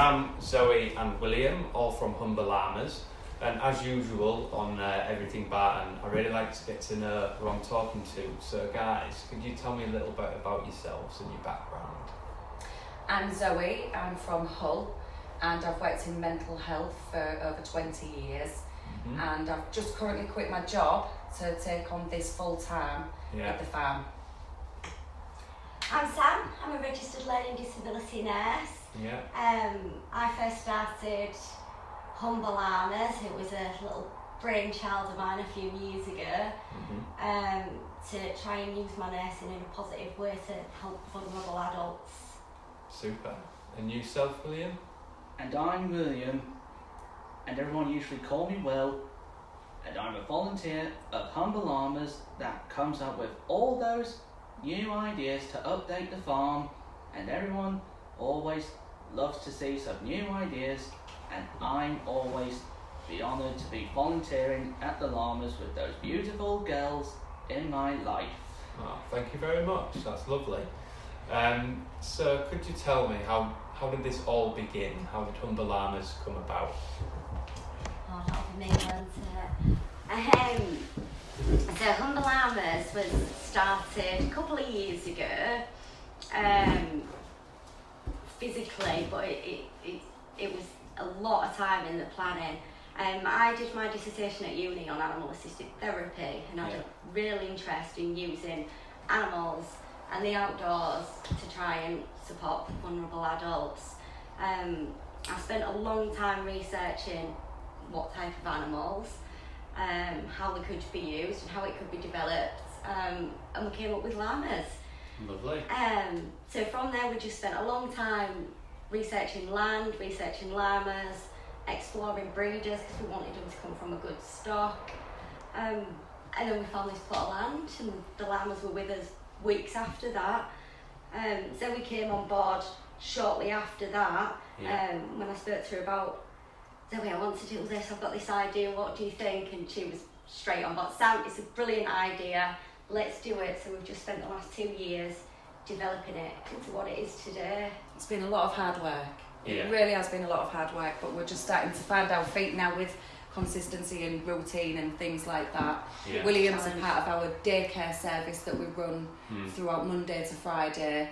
Sam, Zoe and William, all from Humber Llamas. And as usual on Everything Barton, I really like to get to know who I'm talking to. So guys, could you tell me a little bit about yourselves and your background? I'm Zoe, I'm from Hull, and I've worked in mental health for over 20 years. And I've just currently quit my job to take on this full time at the farm. I'm Sam, I'm a registered learning disability nurse. I first started Humber Llamas, it was a little brainchild of mine a few years ago, to try and use my nursing in a positive way to help vulnerable adults. Super. And yourself, William? And I'm William, and everyone usually call me Will, and I'm a volunteer of Humber Llamas that comes up with all those new ideas to update the farm, and everyone always loves to see some new ideas, and I'm always be honoured to be volunteering at the Llamas with those beautiful girls in my life. Oh, thank you very much, that's lovely. So could you tell me how did this all begin? How did Humber Llamas come about? Oh, that'll be me, won't it? So Humber Llamas was started a couple of years ago, physically, but it was a lot of time in the planning. I did my dissertation at uni on animal assisted therapy, and I had a real interest in using animals and the outdoors to try and support vulnerable adults. I spent a long time researching what type of animals, how they could be used and how it could be developed, and we came up with llamas. Lovely. So from there we just spent a long time researching land, researching llamas, exploring breeders because we wanted them to come from a good stock, and then we found this plot of land and the llamas were with us weeks after that. So we came on board shortly after that, when I spoke to her about, Zoe, I want to do this, I've got this idea, what do you think? And she was straight on board. Sam, it's a brilliant idea, let's do it. So we've just spent the last 2 years developing it into what it is today. It's been a lot of hard work. It really has been a lot of hard work, but we're just starting to find our feet now with consistency and routine and things like that. William's a part of our daycare service that we run throughout Monday to Friday.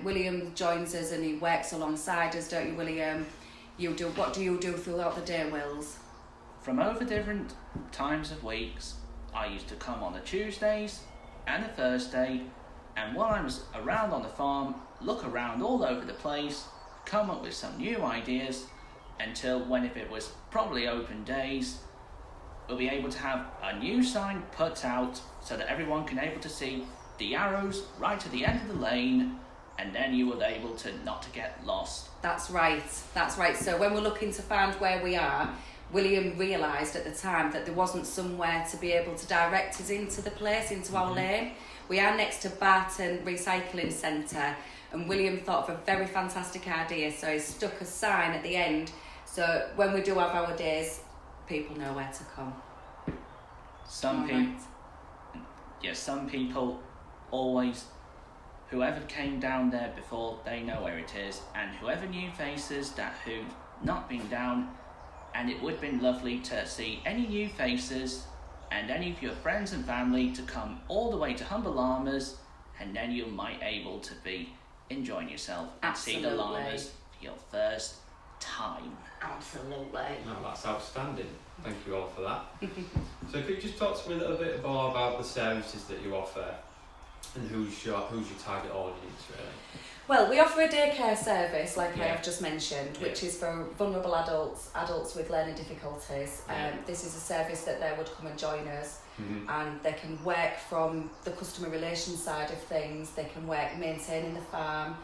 William joins us and he works alongside us, don't you, William? What do you do throughout the day, Wills? From over different times of weeks, I used to come on the Tuesdays and the Thursday, and while I was around on the farm, look around all over the place, come up with some new ideas, until when, if it was probably open days, we'll be able to have a new sign put out so that everyone can able to see the arrows right at the end of the lane, and then you will be able to not to get lost. That's right. So when we're looking to find where we are, William realised at the time that there wasn't somewhere to be able to direct us into the place, into our lane. We are next to Barton Recycling Centre, and William thought of a very fantastic idea, so he stuck a sign at the end, so when we do have our days, people know where to come. Some people always, whoever came down there before, they know where it is, and whoever new faces that who've not been down, and it would have been lovely to see any new faces and any of your friends and family to come all the way to Humber Llamas, and then you might able to be enjoying yourself and see the llamas for your first time. Absolutely. No, that's outstanding. Thank you all for that. So could you just talk to me a little bit more about the services that you offer and who's your target audience, really? Well, we offer a daycare service, like I have just mentioned, which is for vulnerable adults with learning difficulties. This is a service that they would come and join us, and they can work from the customer relations side of things. They can work maintaining the farm,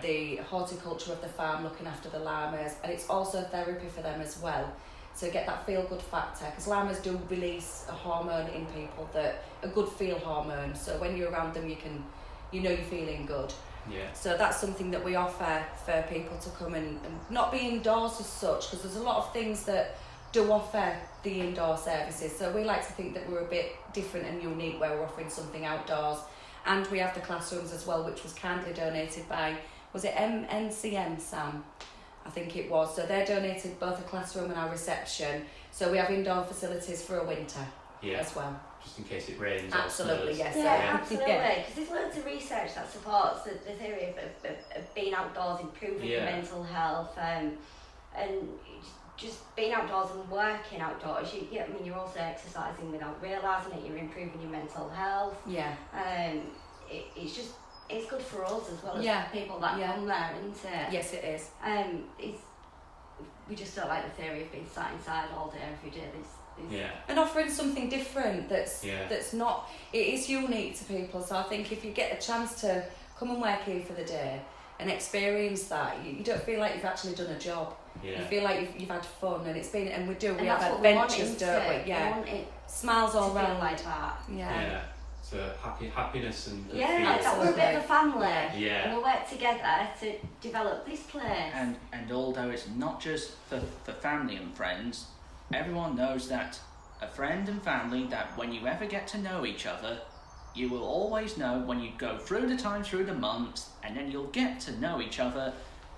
the horticulture of the farm, looking after the llamas, and it's also therapy for them as well. So get that feel-good factor, because llamas do release a hormone in people, a good feel hormone. So when you're around them, you know you're feeling good. So that's something that we offer for people to come and not be indoors as such, because there's a lot of things that do offer the indoor services. So we like to think that we're a bit different and unique, where we're offering something outdoors. And we have the classrooms as well, which was kindly donated by, was it MNCM, Sam? I think it was. So they donated both a classroom and our reception. So we have indoor facilities for a winter as well. Just in case it rains. Absolutely, or yes. Yeah, absolutely. Because there's loads of research that supports the theory of being outdoors, improving your mental health, and just being outdoors and working outdoors. You're also exercising without realising it. You're improving your mental health. Yeah. It's good for us as well as people that come there, isn't it? Yes, it is. We just don't like the theory of being sat inside all day every day. And offering something different that's not, it is unique to people. So I think if you get a chance to come and work here for the day and experience that, you don't feel like you've actually done a job. You feel like you've had fun, and it's been, and we have adventures, don't we? Yeah, smiles all around like that. Yeah. So happiness and we're a bit of a family. Yeah. And we work together to develop this place. And although it's not just for family and friends, everyone knows that a friend and family, that when you ever get to know each other, you will always know when you go through the time, through the months, and then you'll get to know each other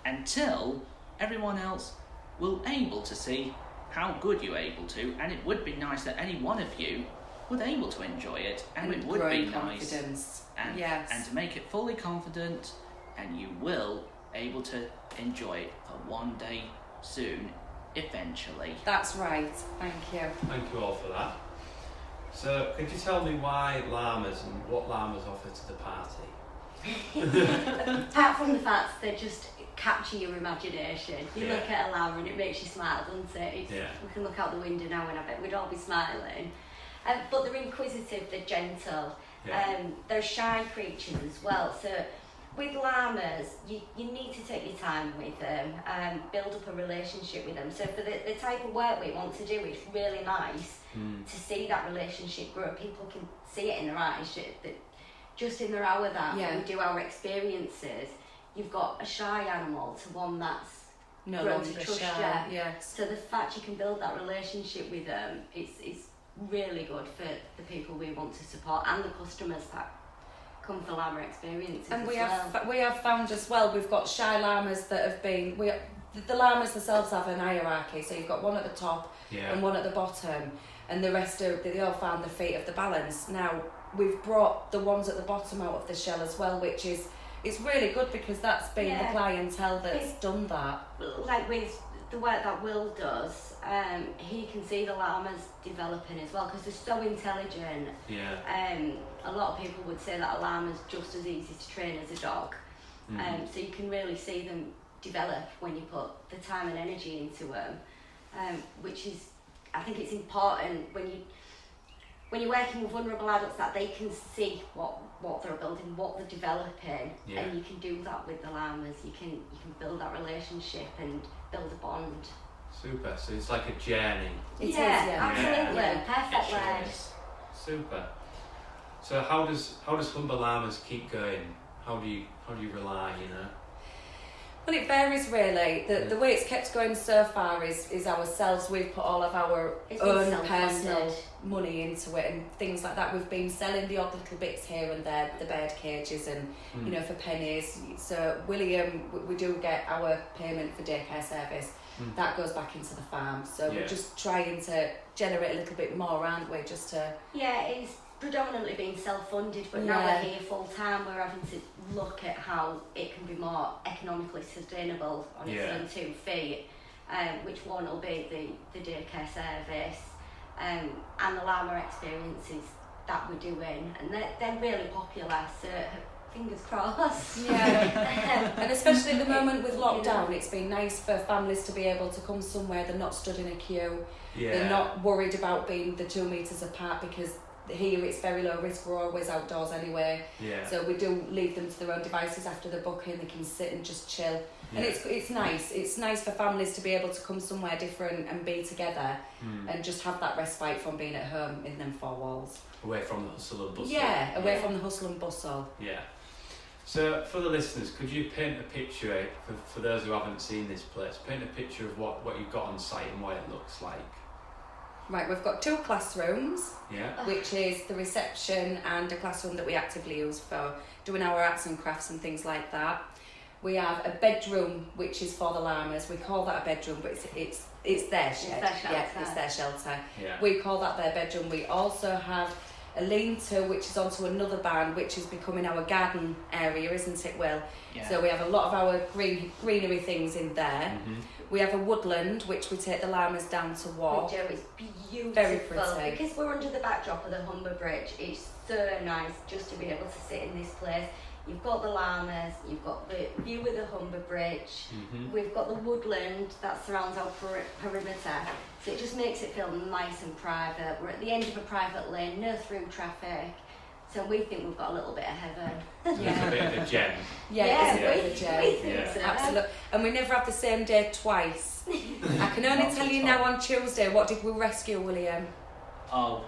until everyone else will able to see how good you're able to. And it would be nice that any one of you would able to enjoy it, and it would be nice and to make it fully confident, and you will able to enjoy it for one day soon, eventually. That's right. Thank you. Thank you all for that. So could you tell me why llamas and what llamas offer to the party? Apart from the fact they just capture your imagination. You look at a llama and it makes you smile, doesn't it? We can look out the window now and I bet we'd all be smiling. But they're inquisitive, they're gentle, they're shy creatures as well. So with llamas, you need to take your time with them and build up a relationship with them. So for the type of work we want to do, it's really nice to see that relationship grow. People can see it in their eyes, just in their hour that we do our experiences. You've got a shy animal to one that's grown to trust you. So the fact you can build that relationship with them, it's really good for the people we want to support and the customers that come for llama experiences. And we have found as well, we've got shy llamas that have been, the llamas themselves have an hierarchy, so you've got one at the top and one at the bottom, and the rest they all found the feet of the balance. Now we've brought the ones at the bottom out of the shell as well, which is, it's really good because that's been the clientele that's done that. Like with the work that Will does, he can see the llamas developing as well because they're so intelligent. A lot of people would say that a llama's just as easy to train as a dog. So you can really see them develop when you put the time and energy into them, which is, I think it's important when you're working with vulnerable adults that they can see what they're building, what they're developing, and you can do that with the llamas. You can build that relationship and build a bond. Super. So it's like a journey. It is, absolutely. Perfect word. Super. So how does Humber Llamas keep going? How do you rely? Well, it varies really. The way it's kept going so far is ourselves. We've put all of our own personal money into it and things like that. We've been selling the odd little bits here and there, the bird cages and for pennies. So William, we do get our payment for daycare service. That goes back into the farm. So we're just trying to generate a little bit more, aren't we? Just to it's predominantly being self-funded, but now we're here full-time, we're having to look at how it can be more economically sustainable on its own 2 feet, which one will be the daycare service and the llama experiences that we're doing, and they're really popular, so fingers crossed. And especially at the moment with lockdown, it's been nice for families to be able to come somewhere, they're not stood in a queue, they're not worried about being the 2 metres apart because here it's very low risk, we're always outdoors anyway. So we do leave them to their own devices after the booking, they can sit and just chill. And it's nice for families to be able to come somewhere different and be together and just have that respite from being at home in them 4 walls. Away from the hustle and bustle. Away from the hustle and bustle. So for the listeners, could you paint a picture, for those who haven't seen this place, paint a picture of what you've got on site and what it looks like? Right, we've got 2 classrooms, which is the reception and a classroom that we actively use for doing our arts and crafts and things like that. We have a bedroom which is for the llamas. We call that a bedroom, but it's their shed. It's their shelter. Yeah. We call that their bedroom. We also have a lean-to which is onto another barn, which is becoming our garden area, isn't it, Will? Yeah. So we have a lot of our greenery things in there. Mm-hmm. We have a woodland which we take the llamas down to walk. Joe, it's beautiful. Very pretty. Because we're under the backdrop of the Humber Bridge, it's so nice just to be able to sit in this place. You've got the llamas, you've got the view of the Humber Bridge, we've got the woodland that surrounds our perimeter, so it just makes it feel nice and private. We're at the end of a private lane, no through traffic, so we think we've got a little bit of heaven. It's a bit of a gem. Yeah, it's a bit of a gem. We think so. Absolutely. And we never have the same day twice. I can only tell you now on Tuesday, what did we rescue, William? Oh,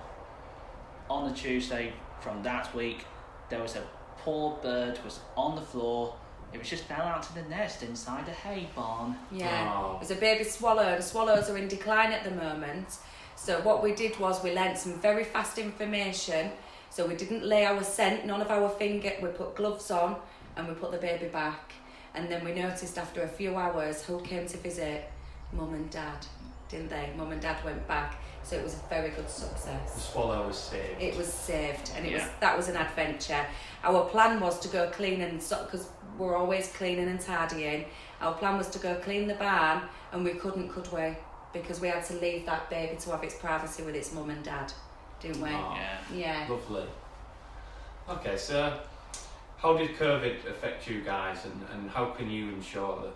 on the Tuesday from that week, there was a poor bird was on the floor. It was just fell out of the nest inside a hay barn. Yeah, Oh. It was a baby swallow, and swallows are in decline at the moment. So what we did was we learnt some very fast information. So we didn't lay our scent, none of our finger, we put gloves on and we put the baby back. And then we noticed after a few hours who came to visit? Mum and Dad, didn't they? Mum and Dad went back. So it was a very good The success. swallow was saved. It was saved, and Yeah. that was an adventure. Our plan was to go clean and because we're always cleaning and tidying. Our plan was to go clean the barn, and we couldn't, could we? Because we had to leave that baby to have its privacy with its mum and dad, didn't we? Oh. Yeah. Lovely. Okay, so how did COVID affect you guys, and how can you ensure that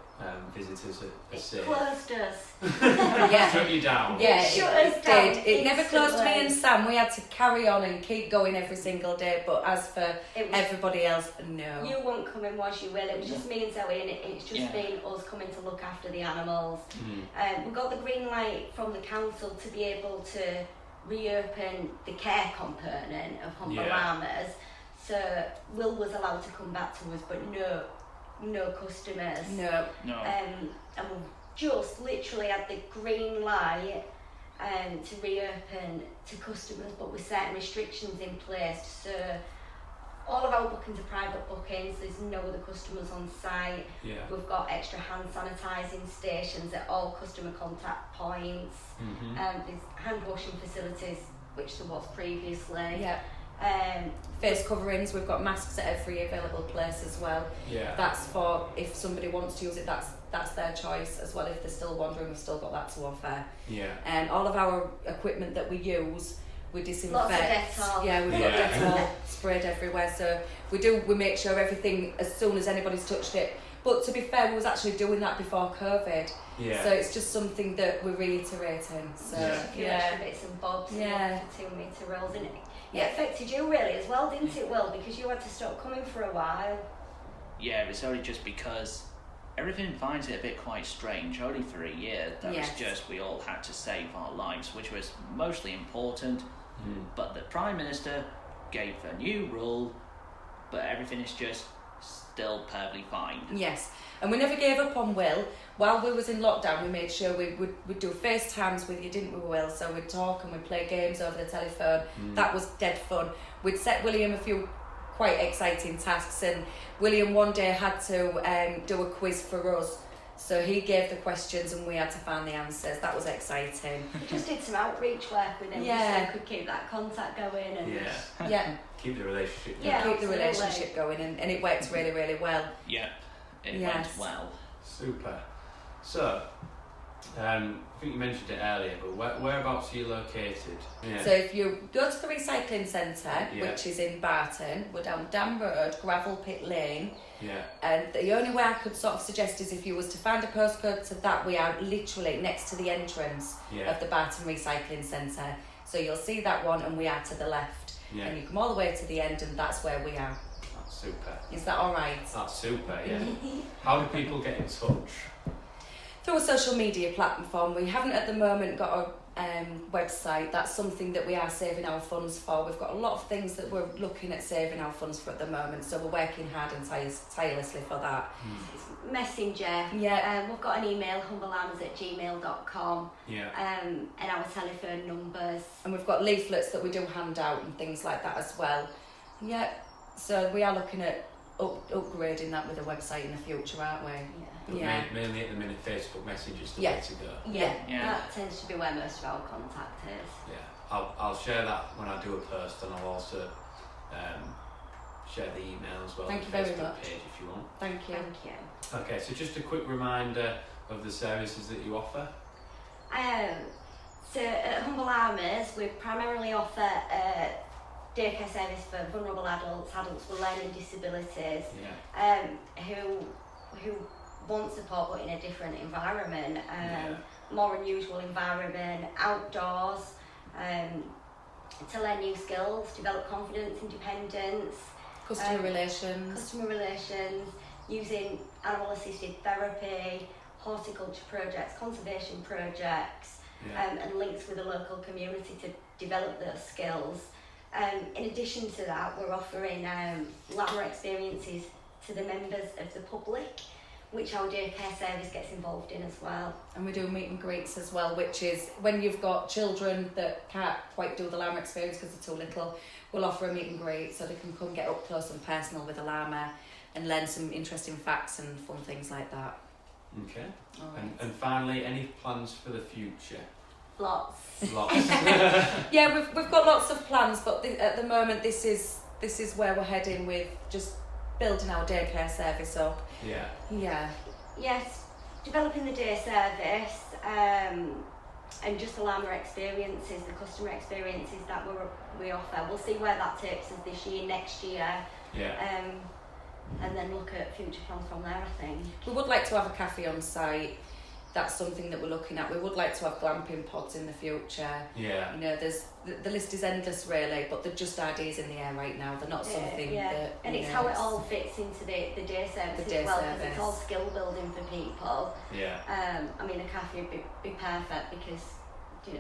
visitors are It safe? closed us. Yeah. Shut you down. Yeah, Shut it us down did. It never closed me instantly. and Sam. We had to carry on and keep going every single day. But as for It was, everybody else, no. you weren't coming, was you, Will? It was just me and Zoe, and it's just Yeah. been us coming to look after the animals. Mm. We got the green light from the council to be able to reopen the care component of Humber Yeah. Llamas. So Will was allowed to come back to us, but no customers. No. No. And we just literally had the green light to reopen to customers, but with certain restrictions in place. So all of our bookings are private bookings. There's no other customers on site. Yeah. We've got extra hand sanitising stations at all customer contact points. Mm-hmm. There's hand washing facilities, which there was previously. Yeah. Face coverings. We've got masks at every available place as well. Yeah. That's for if somebody wants to use it. That's their choice as well. If they're still wandering, we've still got that to offer. Yeah. All of our equipment that we use, we disinfect. Lots of Dettol. Yeah, we've got Yeah. Dettol sprayed everywhere. So we make sure everything as soon as anybody's touched it. But to be fair, we was actually doing that before COVID. Yeah. So it's just something that we're reiterating. So Yeah. A few extra bits and bobs. Yeah. For 2 metre rolls. And it Yeah. affected you really as well, didn't it, Will? Because you had to stop coming for a while. Yeah, it's only just because everything finds it a bit quite strange. Only for a year, that Yes. was just we all had to save our lives, which was mostly important. Mm. But the Prime Minister gave a new rule, but everything is just still perfectly fine. Yes, and we never gave up on Will. While we was in lockdown, we made sure we'd do FaceTimes with you, didn't we, Will? So we'd talk and we'd play games over the telephone. That was dead fun. We'd set William a few quite exciting tasks, and William one day had to do a quiz for us. So he gave the questions and we had to find the answers. That was exciting. We just did some outreach work with him Yeah. so we could keep that contact going. And Yeah. Yeah, Keep the relationship. Yeah. keep the absolutely. relationship going, and it worked really, really well. Yeah, it Yes. went well. Super. So, I think you mentioned it earlier, but whereabouts are you located? Yeah. So if you go to the recycling centre, Yeah. which is in Barton, we're down Dam Road, Gravel Pit Lane, Yeah. and the only way I could sort of suggest is if you was to find a postcode to that, we are literally next to the entrance Yeah. of the Barton Recycling Centre. So you'll see that one, and we are to the left. Yeah. And you come all the way to the end, and that's where we are. That's super. Is that all right? That's super, yeah. How do people get in touch? Through a social media platform. We haven't at the moment got a website. That's something that we are saving our funds for. We've got a lot of things that we're looking at saving our funds for at the moment, so we're working hard and tirelessly for that. It's Messenger. Yeah. We've got an email, humberllamas@gmail.com, Yeah. and our telephone numbers. And we've got leaflets that we do hand out and things like that as well. Yeah, so we are looking at upgrading that with a website in the future, aren't we? Yeah. Yeah. Mainly at the minute, Facebook Message is the Yeah. way to go. Yeah. Yeah. That tends to be where most of our contact is. Yeah, I'll share that when I do a post, and I'll also share the email as well. Thank on you the very Facebook much. page if you want. Thank you. Thank you. Okay, so just a quick reminder of the services that you offer. So at Humber Llamas, we primarily offer a daycare service for vulnerable adults, adults with learning disabilities, Yeah. who want support but in a different environment, Yeah. more unusual environment, outdoors, to learn new skills, develop confidence, independence, Customer relations. customer relations, using animal assisted therapy, horticulture projects, conservation projects, Yeah. and links with the local community to develop those skills. In addition to that, we're offering llama experiences to the members of the public, which our daycare service gets involved in as well. And we do meet and greets as well, which is when you've got children that can't quite do the llama experience because they're too little, we'll offer a meet and greet so they can come get up close and personal with a llama and learn some interesting facts and fun things like that. Okay. All right. And finally, any plans for the future? Lots. Lots. Yeah, we've got lots of plans, but at the moment this is where we're heading with just building our daycare service up. Yeah. Yeah. Yes, developing the day service, and just the llama experiences, the customer experiences that we offer. We'll see where that takes us this year, next year, Yeah. and then look at future plans from there, I think. We would like to have a cafe on site. That's something that we're looking at. We would like to have glamping pods in the future. Yeah. You know, there's the list is endless really, but they're just ideas in the air right now. They're not something that. And it's how it all fits into the day service The day as well, because service. it's all skill building for people. Yeah. I mean, a cafe would be perfect because you know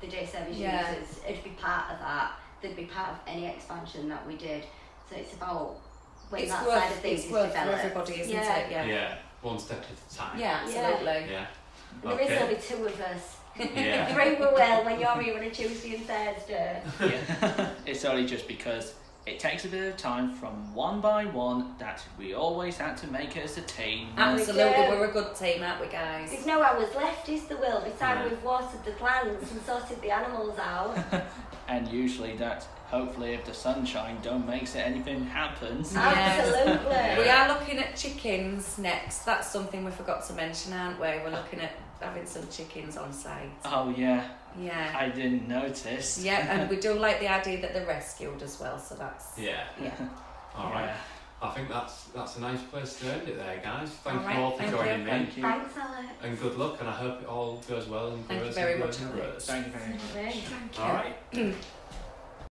the day service Yeah. users, it'd be part of that. They'd be part of any expansion that we did. So it's about when It's that worth, side of things it's is worth for developed. everybody, isn't Yeah. it? Yeah. Yeah. One step at a time. Yeah, absolutely. Yeah. And there is only two of us. Yeah. Three we will when you're here on a Tuesday and Thursday. Yeah. It's only just because it takes a bit of time from one by one that we always had to make it as a team. Absolutely, do. we're a good team, aren't we, guys? There's no hours left, is there, Will? By the time Yeah. we've watered the plants and sorted the animals out. And usually that, hopefully if the sunshine don't makes it, anything happens. Yes. Absolutely. We are looking at chickens next. That's something we forgot to mention, aren't we? We're looking at having some chickens on site. Oh yeah, Yeah. I didn't notice. Yeah, and we do like the idea that they're rescued as well, so that's... Yeah. Yeah. All right. Yeah. I think that's a nice place to end it there, guys. Thank All you right, all for thank joining you. me. Thank you. Thanks, Alex. And good luck, and I hope it all goes well and Thank you grows very and much, grows and Alex. grows. Thank you very much. Thank you. Thank you. All right.